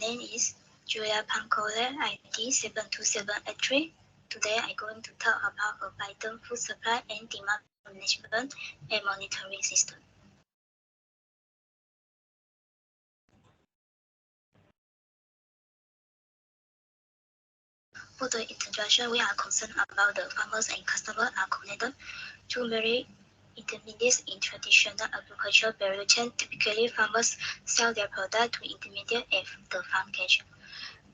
name is Julia Pancole, ID 72783. Today I'm going to talk about a Python food supply and demand management and monitoring system. For the introduction, we are concerned about the farmers and customers are connected to very intermediates in traditional agricultural value chain. Typically, farmers sell their product to intermediate at the farm gate.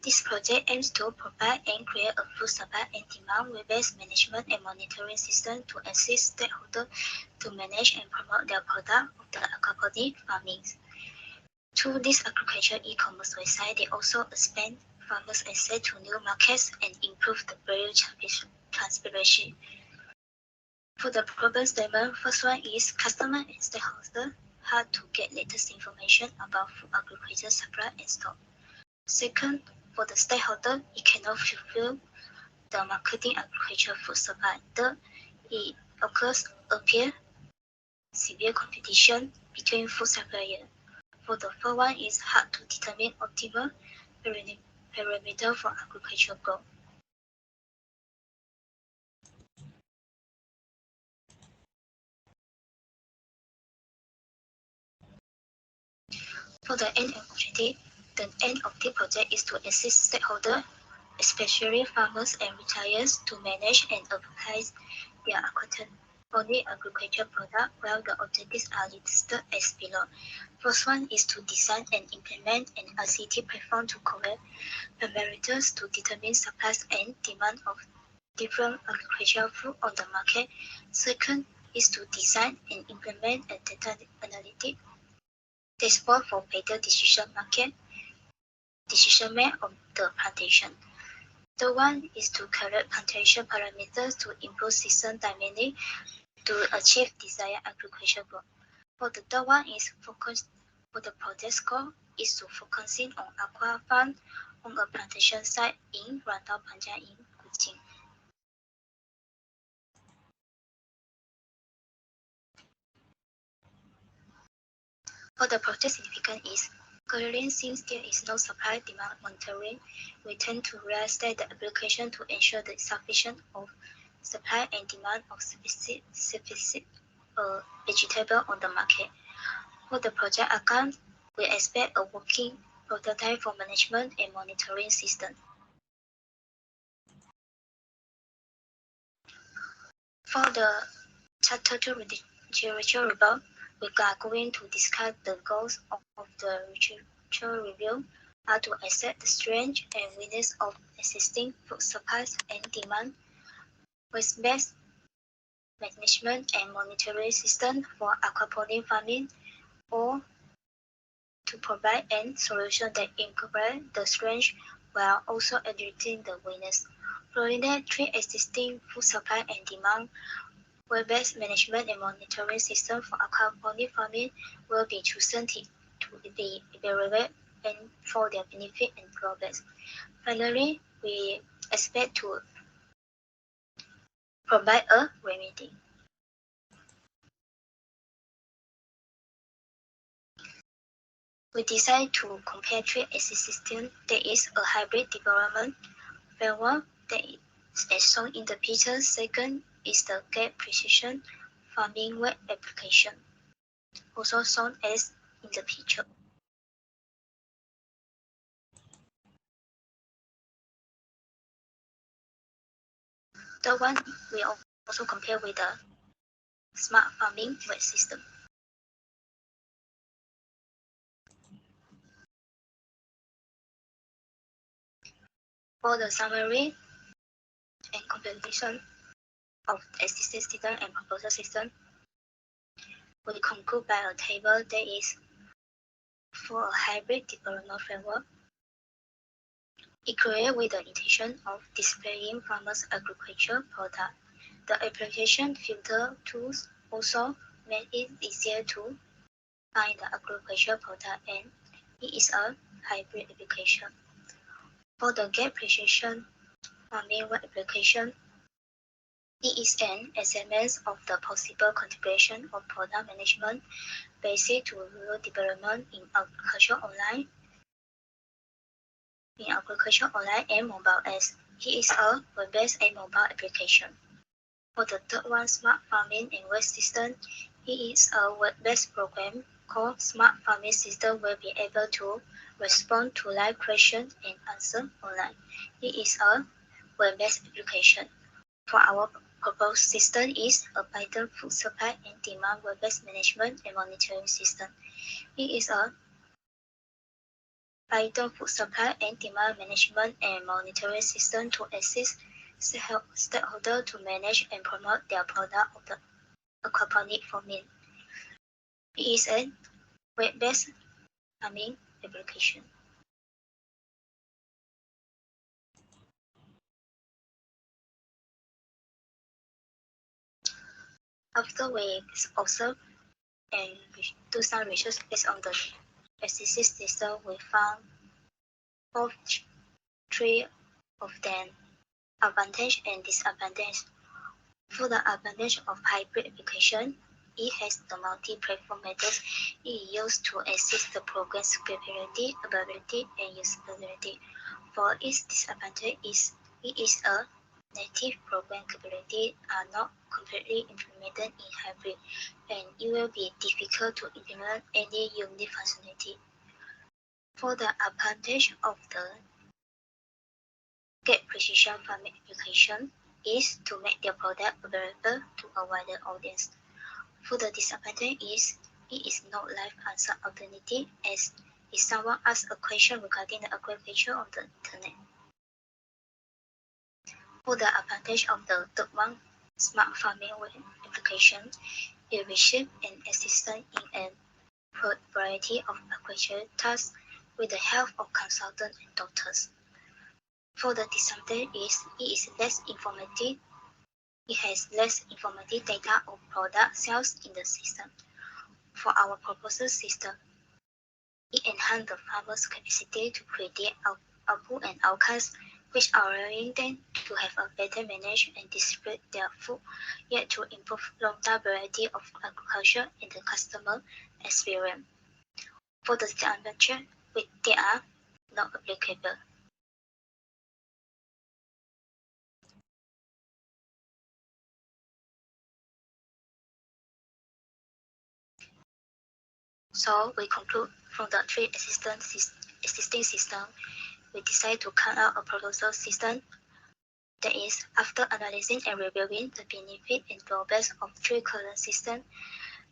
This project aims to provide and create a food supply and demand web-based management and monitoring system to assist stakeholders to manage and promote their product of the aquaponic farming. Through this agriculture e-commerce website, they also expand farmers' access to new markets and improve the value transparency. For the problem statement, first one is customer and stakeholder have to get latest information about food agriculture supply and stock. Second, for the stakeholder, it cannot fulfill the marketing agriculture food supply. Third, it appear severe competition between food suppliers. For the fourth one is hard to determine optimal parameter for agricultural growth. For the end objective, the end of the project is to assist stakeholders, especially farmers and retailers, to manage and advertise their aquaponic agriculture product, while the objectives are listed as below. First one is to design and implement an ICT platform to collect parameters to determine supplies and demand of different agricultural food on the market. Second is to design and implement a data analytic dashboard for better decision made on the plantation. The one is to collect plantation parameters to improve system dynamic to achieve desired agricultural growth. For the third one is focus for the project scope is to focusing on aqua farm on a plantation site in Rantau Panjang in Kuching. For the project significance is currently, since there is no supply demand monitoring, we tend to realize that the application to ensure the sufficient of supply and demand of specific vegetable on the market. For the project account, we expect a working prototype for management and monitoring system. For the Chapter 2 literature report, we are going to discuss the goals of the literature review are to assess the strength and weakness of existing food supplies and demand, with-based management and monitoring system for aquaponic farming, or to provide a solution that incorporates the strength while also addressing the weakness. Following that, 3 existing food supply and demand web-based management and monitoring system for aquaponic farming will be chosen to be evaluated and for their benefit and progress. Finally, we expect to provide a remedy. We decide to compare 3 existing. There is a hybrid development framework that is as shown in the picture. Second is the gap precision farming web application, also shown as in the picture. The one we also compare with the smart farming web system. For the summary and comparison of existing system and proposal system, we conclude by a table that is for a hybrid development framework. It created with the intention of displaying farmers' agricultural product. The application filter tools also made it easier to find the agricultural product, and it is a hybrid application. For the gap precision farming web application, it is an example of the possible configuration of product management basic to rural development in agriculture online. in agriculture online and mobile apps. It is a web-based and mobile application. For the third one, Smart Farming and Waste System, it is a web-based program called Smart Farming System will be able to respond to live questions and answer online. It is a web-based application. For our proposed system is a Python food supply and demand web-based management and monitoring system. It is a Python food supply and demand management and monitoring system to assist stakeholders to manage and promote their product of the aquaponic farming. It is a web-based farming application. After we observe and do some research based on the existing system, we found three of them advantage and disadvantage. For the advantage of hybrid application, it has the multi-platform methods it used to assist the program's scalability, availability, and usability. For its disadvantage is it is a native program capability are not completely implemented in hybrid, and it will be difficult to implement any unique functionality. For the advantage of the Get precision farming application is to make their product available to a wider audience. For the disadvantage is it is not live answer alternative as if someone asks a question regarding the agriculture on the internet. For the advantage of the third one, smart farming web application, it receives an assistance in a variety of agricultural tasks with the help of consultants and doctors. For the disadvantage is it is less informative. It has less informative data of product sales in the system. For our proposal system, it enhances the farmer's capacity to predict output and outcomes, which allowing them to have a better manage and distribute their food, yet to improve long-term variety of agriculture and the customer experience. For the disadvantage, they are not applicable. So we conclude from the three existing systems, we decide to come out a proposal system that is, after analyzing and reviewing the benefit and drawbacks of three current systems,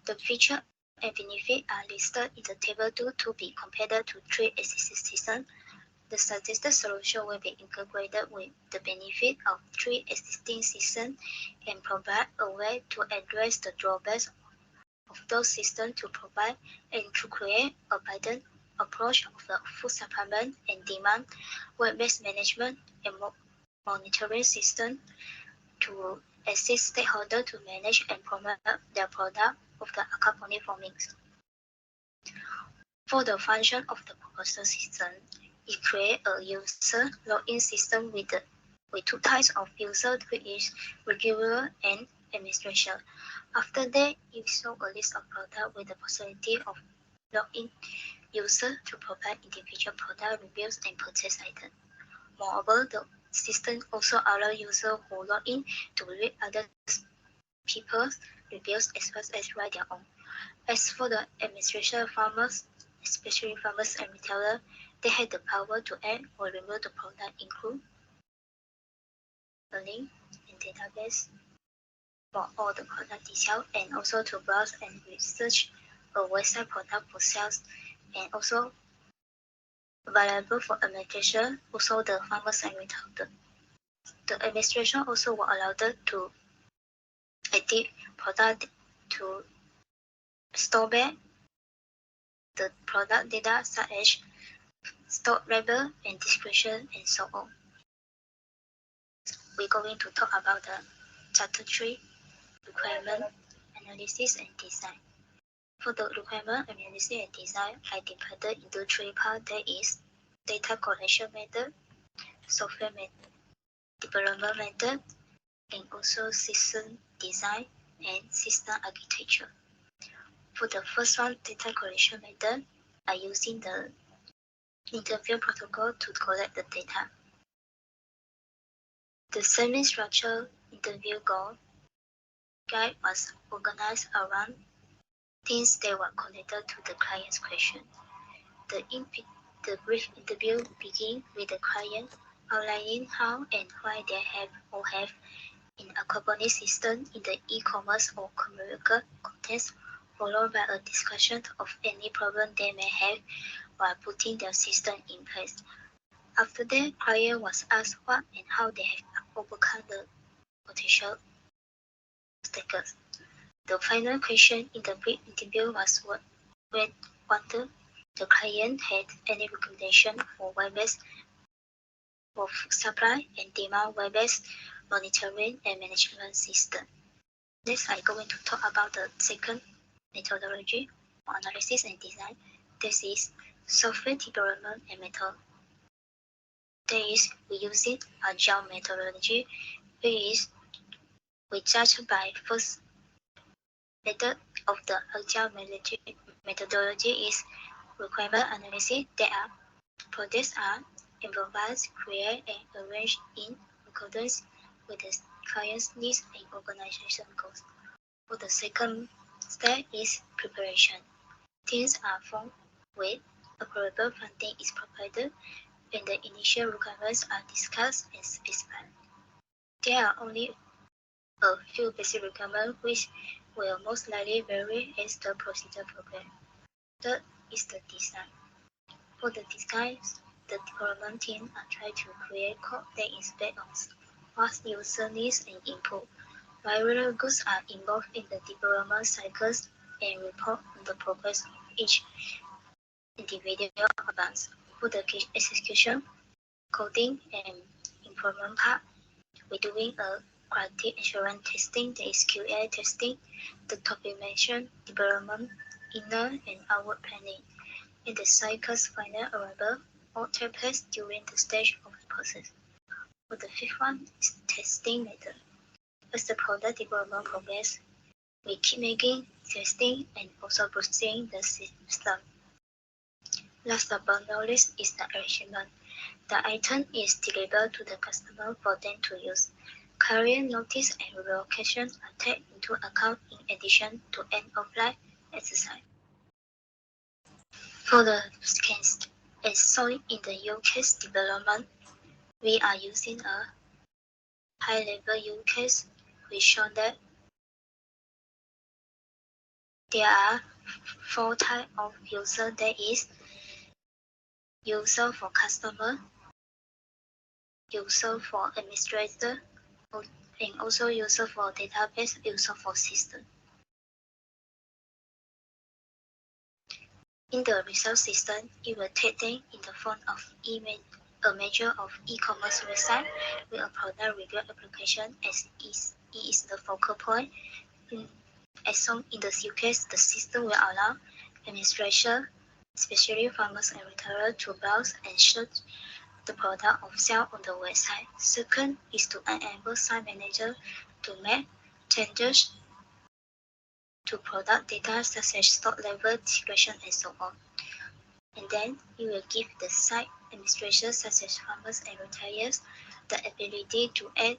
the feature and benefit are listed in the table 2 to be compared to three existing systems. The suggested solution will be integrated with the benefit of three existing systems and provide a way to address the drawbacks of those systems to provide and to create a better approach of the food supplement and demand, web-based management and monitoring system to assist stakeholders to manage and promote their product of the aquaponic farming. For the function of the proposal system, it creates a user login system with two types of user, which is regular and administration. After that, it shows a list of products with the possibility of login user to provide individual product reviews and purchase items. Moreover, the system also allows users who log in to read other people's reviews as well as write their own. As for the administration farmers, especially farmers and retailers, they have the power to add or remove the product include the link and database for all the product details, and also to browse and research a website product for sales, and also available for administration, also the farmers and retailers. The administration also will allow them to edit product to store back the product data such as stock label and description and so on. We're going to talk about the chapter 3, requirement analysis and design. For the requirement analysis and design, I divided into three parts. That is data collection method, software development method, and also system design and system architecture. For the first one, data collection method, I using the interview protocol to collect the data. The semi-structured interview goal guide was organized around things that were connected to the client's question. The brief interview begins with the client outlining how and why they have or have an aquaponics system in the e-commerce or commercial context, followed by a discussion of any problem they may have while putting their system in place. After that, client was asked what and how they have overcome the potential obstacles. The final question in the brief interview was whether the client had any recommendation for web-based for supply and demand web-based monitoring and management system. Next, I'm going to talk about the second methodology for analysis and design. This is software development and method. That is, we use it agile methodology, which is we judge by first method of the agile methodology is requirement analysis. That are projects are improvised, created, and arranged in accordance with the client's needs and organization goals. For the second step is preparation. Teams are formed with approval funding is provided and the initial requirements are discussed and specified. There are only a few basic requirements which will most likely vary as the procedure progresses. Third is the design. For the design, the development team are trying to create code that is based on what user needs and input. Viral goods are involved in the development cycles and report on the progress of each individual advance. For the execution, coding, and improvement part, we're doing a quality assurance testing, that is QA testing, the topic mentioned, development, inner and outward planning, and the cycle's final arrival all take place during the stage of the process. For the fifth one is testing method. As the product development progresses, we keep making, testing, and also boosting the system. Last but not least is the arrangement. The item is delivered to the customer for them to use. Carrier notice and relocation are taken into account in addition to end-of-life exercise. For the scans, as shown in the use case development, we are using a high-level use case. We show that there are 4 types of user, that is user for customer, user for administrator, and also user for database, user for system. In the result system, it will take them in the form of a measure of e-commerce website with a product review application as it is the focal point. As shown in the use case, the system will allow administration, especially farmers and retailers, to browse and search the product of sale on the website. Second is to enable site manager to make changes to product data such as stock level, description, and so on. And then you will give the site administration such as farmers and retailers the ability to add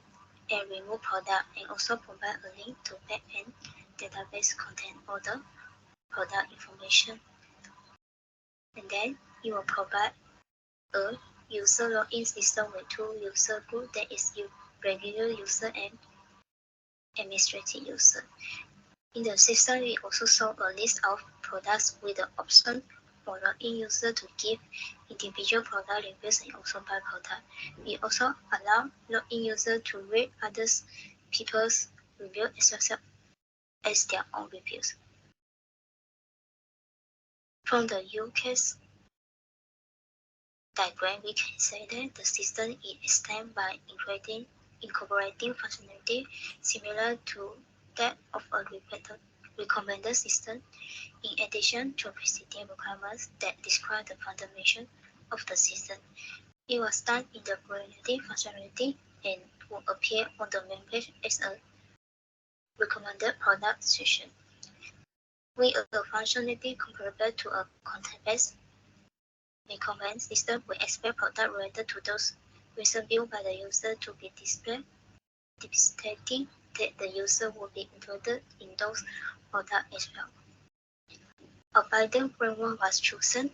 and remove product and also provide a link to back-end database content or the product information. And then you will provide a user login system with 2 user groups, that is regular user and administrative user. In the system, we also show a list of products with the option for login user to give individual product reviews and also buy product. We also allow login user to read other people's reviews as their own reviews. From the use case diagram, we can say that the system is extended by incorporating functionality similar to that of a recommended system, in addition to preceding requirements that describe the foundation of the system. It was done in the priority functionality and will appear on the main page as a recommended product section. With a functionality comparable to a content-based recommend system will expect products related to those recently viewed by the user to be displayed, demonstrating that the user will be included in those products as well. A Biden framework was chosen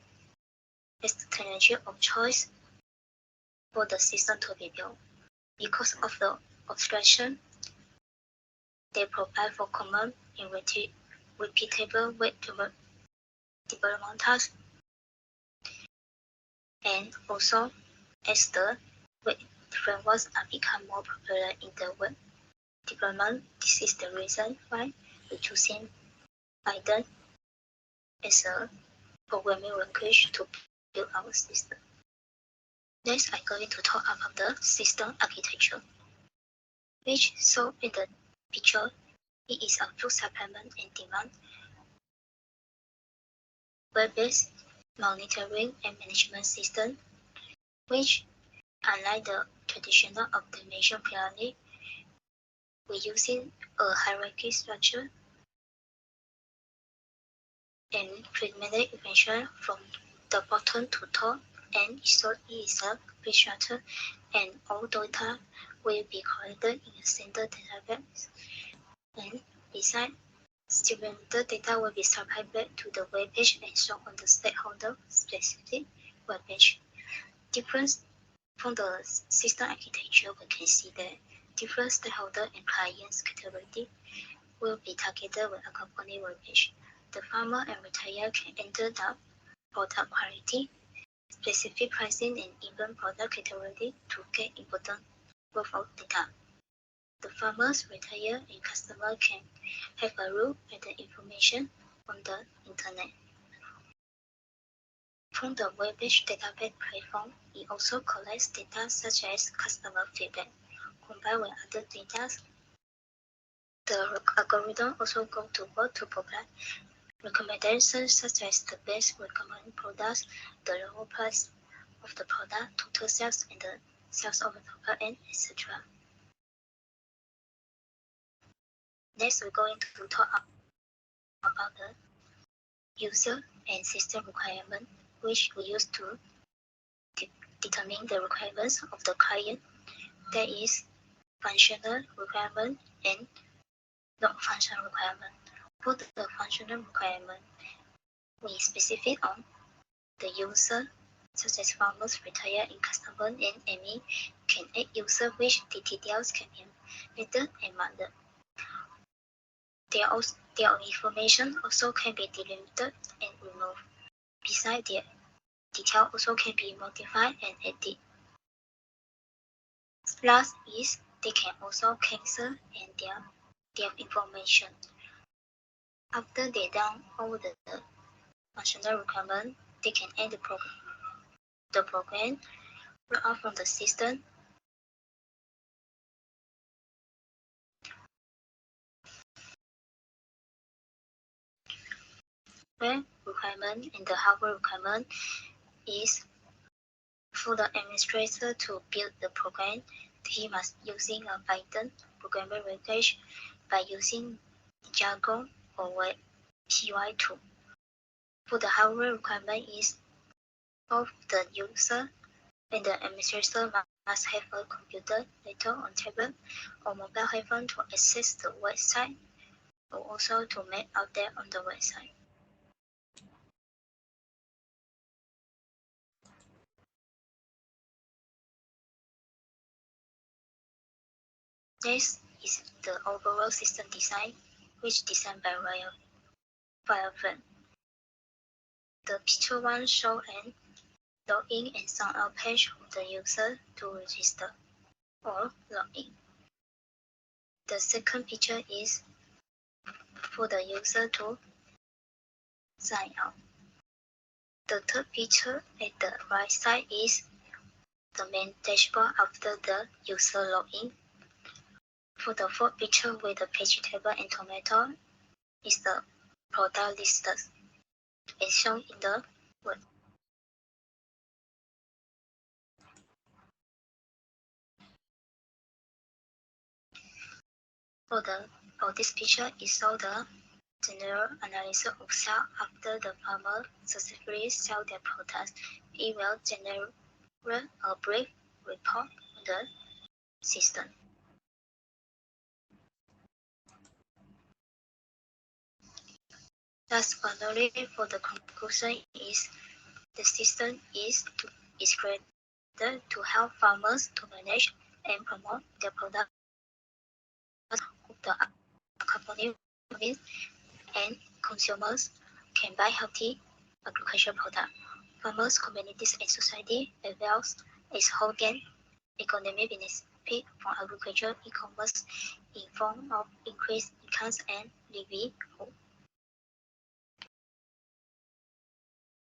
as the technology of choice for the system to be built because of the abstraction they provide for common and repeatable web development tasks, and also as the web frameworks are become more popular in the web development. This is the reason why we choosing Python as a programming language to build our system. Next, I'm going to talk about the system architecture, which shown in the picture. It is a full supplement and demand web-based monitoring and management system, which, unlike the traditional automation pyramid, we're using a hierarchy structure and fragmented information from the bottom to top, and so it is a big structure, and all data will be collected in a single database. And besides, the data will be supplied back to the web page and shown on the stakeholder specific web page. Different from the system architecture, we can see that different stakeholder and clients category will be targeted with a company web page. The farmer and retailer can enter the product quality, specific pricing, and even product category to get important growth of data. The farmers, retailer, and customer can have a look at the information on the internet. From the web page database platform, it also collects data such as customer feedback. Combined with other data, the algorithm also goes to work to provide recommendations such as the best recommended products, the lower price of the product, total sales, and the sales of the product, and etc. Next, we're going to talk about the user and system requirement, which we use to determine the requirements of the client. That is functional requirement and non-functional requirement. For the functional requirement, we specify on the user, such as farmers, retailer, and customer, and any can add user which the details can be added and marked. Their information also can be delimited and removed. Besides, their detail also can be modified and added. Last is they can also cancel and their information. After they done all the functional requirement, they can end the program, log out from the system, web requirement and the hardware requirement is for the administrator to build the program. He must using a Python programming language by using jargon or web PY2. For the hardware requirement is both the user and the administrator must have a computer, laptop, on tablet, or mobile phone to access the website, or also to make update on the website. Next is the overall system design, which designed by Firefly. The picture one shows an login and sign out page of the user to register or login. The second picture is for the user to sign out. The third picture at the right side is the main dashboard after the user login. For the fourth picture with the vegetable and tomato is the product list as shown in the web. For this picture is show the general analysis of sales after the farmer successfully sell their products it will generate a brief report on the system. Thus, finally, for the conclusion is the system is created to help farmers to manage and promote their products of the accompanying and consumers can buy healthy agricultural products. Farmers, communities, and society as well as whole gain economic benefit from agricultural e-commerce in form of increased incomes and livelihood.